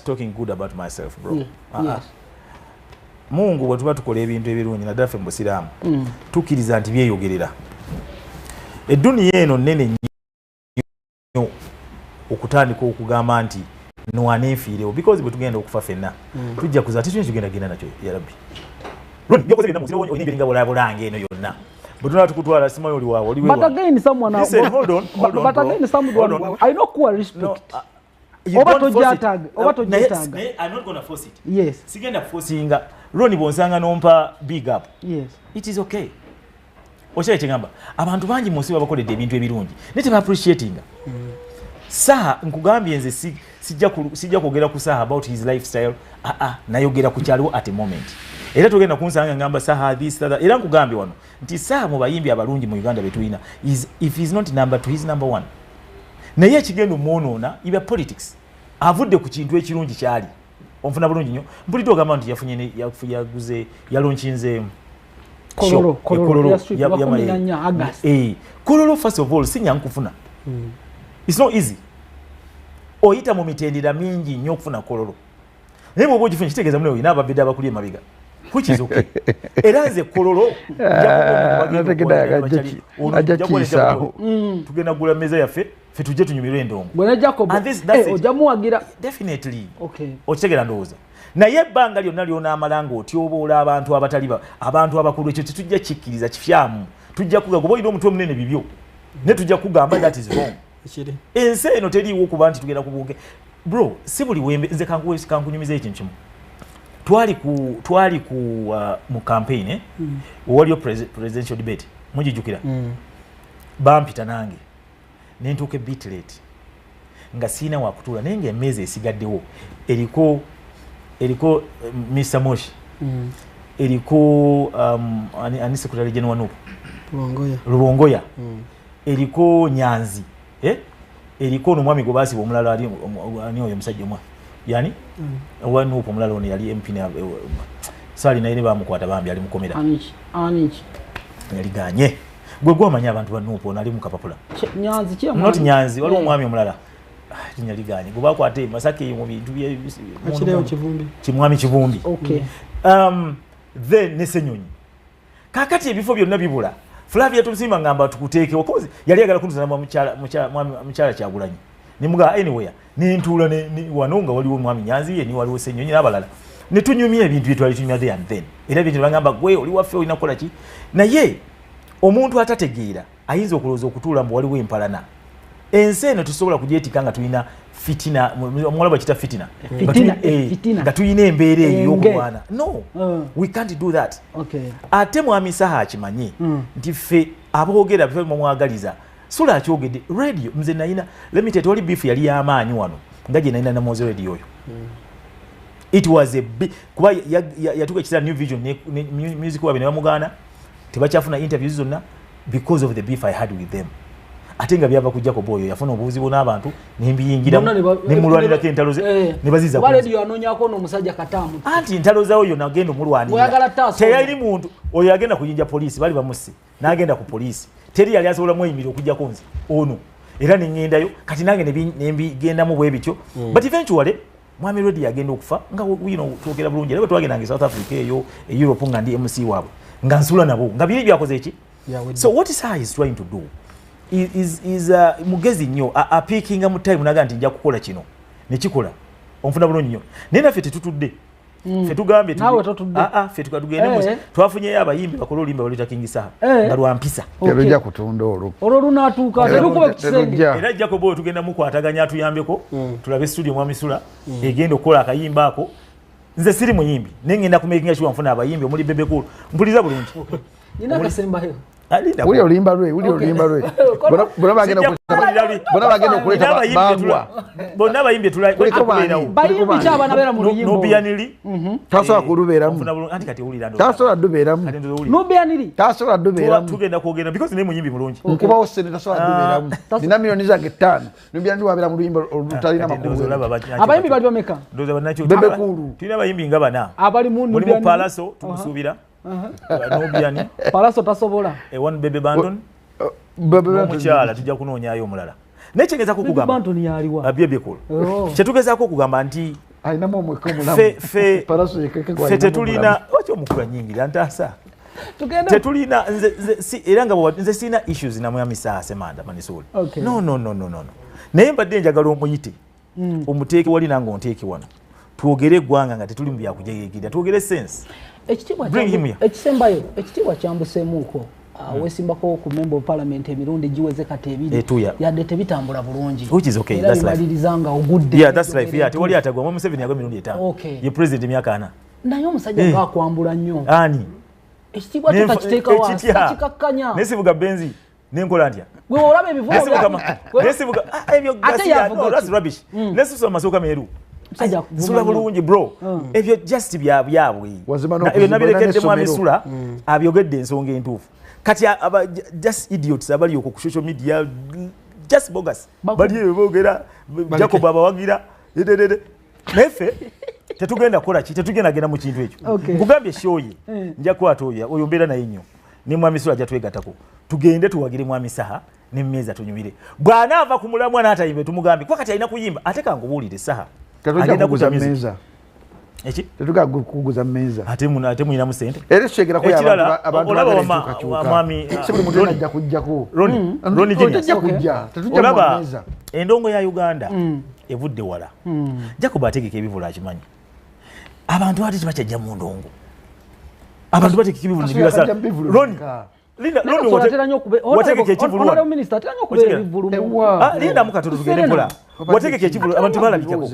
talking good about myself, bro. Yes. Mungu bwe tuba tukola ebintu ebirungi naddala ffe mu Busiraamu tukkiriza nti byeyogerera. Edduniya eno nnene nnyo okutandika okugamba nti nwaneefiirewo because bwe tugenda okufa ffenna tujja kuza tetulina tugenda genda nakyo ya Rabbi. Byokoze byenna musiro oyina ebinga bulabulange eno yonna. But not to go to Simon Oliwa. But again, someone. Listen, hold on. But again, someone. I know who respect. No, over to Jatag. I'm not going to force it. Yes. Sigenda forcing. Ronnie Bonsanga nompa big up. Yes. It is okay. Oshaye chengamba. Abantu bangi munsi babakoledde ebintu ebirungi. Nete ba appreciating. Saha nkugambye nze sijja kwogera ku Saha about his lifestyle. Nayogera ku kyaliwo at a moment. Era tugenda kunsanga ngamba Saha this that. Era nkugambye wano nti Saha mu bayimbi abalungi mu Uganda betulina if he's not number 2 he's number 1. Naye ekigendo muonoona iba politics. Avudde ku kintu ekirungi kyali. Onfuna bulungi nnyo. Mpulidde ogamba nti yaguze yalonchinze Kololo Kololo first of all sinya nkufuna. It's not easy. Oyita mu mitendera mingi nnyo okufuna Kololo. Naye bwe ogifuna kitegeeza muno oyina ababedde abakuli emabiga. Which is okay. Era nze Kololo tugenda gula meza yaffe fe tujje tunyumirwe endongo. Bwana Jacob ojamuwagira definitely. Okay. Okitegera ndowooza. Naye ebbanga lyonna lyona amalanga otyoboola abantu abataliba abantu abakulu ekyo tetujja kikkiriza kifyamu. Tujja kugamba oyina omutwe munene bibyo. Ne tujja kugamba that is wrong. Ensi eno teriiwo kuba nti tugenda kubuuke. Bro, si buli wembe nze kankunyumiza ekintu kimu. Twali ku mu campaign waliyo presidential debate mujijukira bampita nange nentuuka bit late nga siina wakutula naye ng'emmeeza esigaddewo eriko Mr. Moshi eriko ani secretary general Nupu Lubongoya eriko Nyanzi eriko n'omwami gwe baasiba omulala ani oyo musajja omwa yani wanu upo mulalo ni yali MP na sali na ile bamukwata bambi ali mukomera aniki yaliganye gwe gwamanya abantu banupo nali mukapapula Nyanzi kye not Nyanzi wali omwami omulala yaliganye gwe bakwate Masaki mu bintu bye kireo kivumbi kimwami kivumbi okay then nesenyonyi kakati ebifo byonna bibula Flavia tumsimba ngamba tukuteeke okozi yali agala kunzana mukyala kyagulanyi nimuga anywhere nintuula ne wanonga waliwo mwami Nyanzi ye ni waliwo Senyonyi n'abalala ne tunyumya ebintu byetwali tunyumya there and then era bintu bagamba gwe oli waffe olina kukola ki naye omuntu atategeera ayinza okulowooza okutuula mbu waliwo empalana ensi eno tusobola kugyetika nga tulina fitina omulaba kita fitina nga tulina embeera eyo y'okulwana no we can't do that ate mwami Saha akimanye nti ffe aboogera ffe mumwagaliza sula akyogedde radio mze nayina let me tell you beef yali y'amaanyi wano nga gye nayina namoze radio oyo it was a big kuba yatuka ekisa New Vision ne music wabe ne bamugana tebakyafuna interviews zonna because of the beef I had with them ate nga byava ku Jacob oyo yafuna obuzibu n'abantu nembiyingira ne mulwanira ke ntalo ze ne baziza ku radio anonyako n'omusajja Katamu anti ntalo za oyo nagenda mulwanira teyali muntu oyo yagenda kuyinja police bali bamusse n'agenda ku police teri yali asobola mweyimira okujja kunze ono era nengendayo kati nange nebigenda mu bwe bityo but eventually mwami Redi yagenda okufa nga twogera bulungi era bwe twagenda South Africa eyo Europe nga ndi MC waabwe nga nsula nabo nga biri byakoze eki so what is Saha is trying to do is mugezi nnyo apikinga mu time naga nti nja kukola kino nekikola onfuna bulungi nnyo naye naffe tetutudde fe tugambye fe tukadugende twafunyeyo abayimbi bakola olimba baleta King Saha nga lwampisa terujja kutunda olwo lunaatuuka terukuba ekisenge era Jacob oyo tugenda mukwataganya atuyambeko tulabe studio mwami Sula egenda okukola akayimba ako nze siri muyimbi naye ngenda kumakinga sure nfuna abayimbi omuli Bebe Cool mpuliza bulungi nina kasembayo uli olimba lwe bona bagenda okuleta bangwa bonna abayimbi tulakubeerawo bayimbi kyabana beera mu luyimbo Nubianili tasobola kulubeeramu anti kati owulira tasobola dubeeramu Nubianili tasobola dubeeramu tugenda kwogera because naye muyimbi mulungi nkubawo sente tasobola dubeeramu nina miliyoni zange 5 Nubianili wabeera mu luyimbo olutalina makulu abayimbi bali bameka Bebe Cool tulina abayimbi nga bana abali mu Nubianili mu Palaso tumusuubira Nubiani Palaso tasobola one Bebe Bandon omukyala tujja kunoonyayo omulala naye kyegeza kukugamba Bandon yaliwa Bebe Cool kyetugezaako okugamba nti ainamu omweka omulamu fe tetulina waki omukula nyingi antasa tetulina era nga nze sina issues na mwami saa semanda manisuli no naye mbadde njagala omuyite omuteeke wali nange onteeke wano twogere eggwanga nga tetuli mu byakujegekirira twogere sense ekitiibwa kyambuseemuuko wesimbako ku member of parliament emirundi giweze kati ebiri yadde tebitambula bulungi era bimaliriza nga ogudde tewali atagwa Museveni yagwa emirundi 5 ye president emyaka 4 naye omusajja gwakwambula nnyo ani ekitiibwa tekakiteeka wansi takikakkanya nesivuga benzi nenkola ntya gwe olaba nesusa amasooka meeru sula bulungi bro ebyo just byabwe ebyo nabirekedde mwami Sula abyogedde ensonga entuufu kati just idiots abali ku social media just bogus bali boogera Jacob abawagira nefe tetugenda kola ki tetugenda genda mu kintu ekyo nkugambye shoyi nja kwata oyo mbeera naye nnyo ne mwami Sula ajja twegatako tugende tuwagire mwami Saha ne mmeza tunyumire bwana ava ku mulamwa n'atayimbe tumugambe kwa kati alina kuyimba ate kangubuulire Saha agenda kuguza meza tetuga kuguza meza ate muina musente era shegera ko abantu mwami sibuli mutuna ajja kujjako Roni tetujja kujja tetujja meza endongo ya Uganda evudde wala Jacob ategeka ebivula akimanyi abantu ati tibachajja mu ndongo abantu bategeka ebivula nibasa Roni wategeka ekivulu linda mukatoto tugende mpola wategeka ekivulu abantu balabikako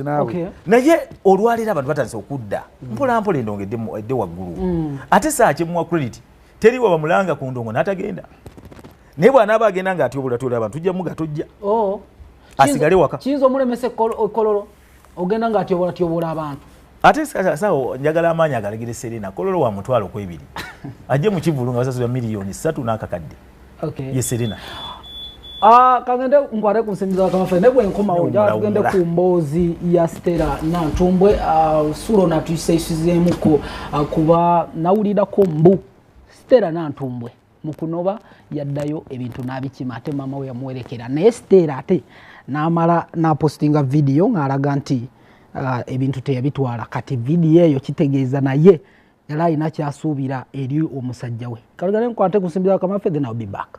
naye olwalira abantu batandise okudda mpola mpola endongo edde waggulu ate saa kyemuwa credit teriwa bamulanga ku ndongo n'atagenda naye bw'anaaba agenda ng'atyobolatyola abantu tujja muga tojja asigale waka kiyinza omulemesa kololo ogenda ng'atyobolatyobola abantu ate sawo njagala amaanyi agalagire Serena kololo wa mutwalo kwebiri ajje mu kivulu nga basasula miliyoni 3 n'akakadde ye Serena kagende nkwate ku nsimbi za Kamafe nebwe nkomawo tugende ku mboozi ya Stella Nantumbwe Sulo natuyiseisizeemuko kuba nawulirako mbu Stella Nantumbwe mukunoba yaddayo ebintu n'abikima ate mama we yamuwerekera naye Stella ate n'amala n'apostinga video ng'alaga nti ebintu teyabitwala kati video eyo kitegeeza naye yali alina kyasuubira eri omusajja we kalugane nkwate ku nsimbi za Kamafe then I'll be back.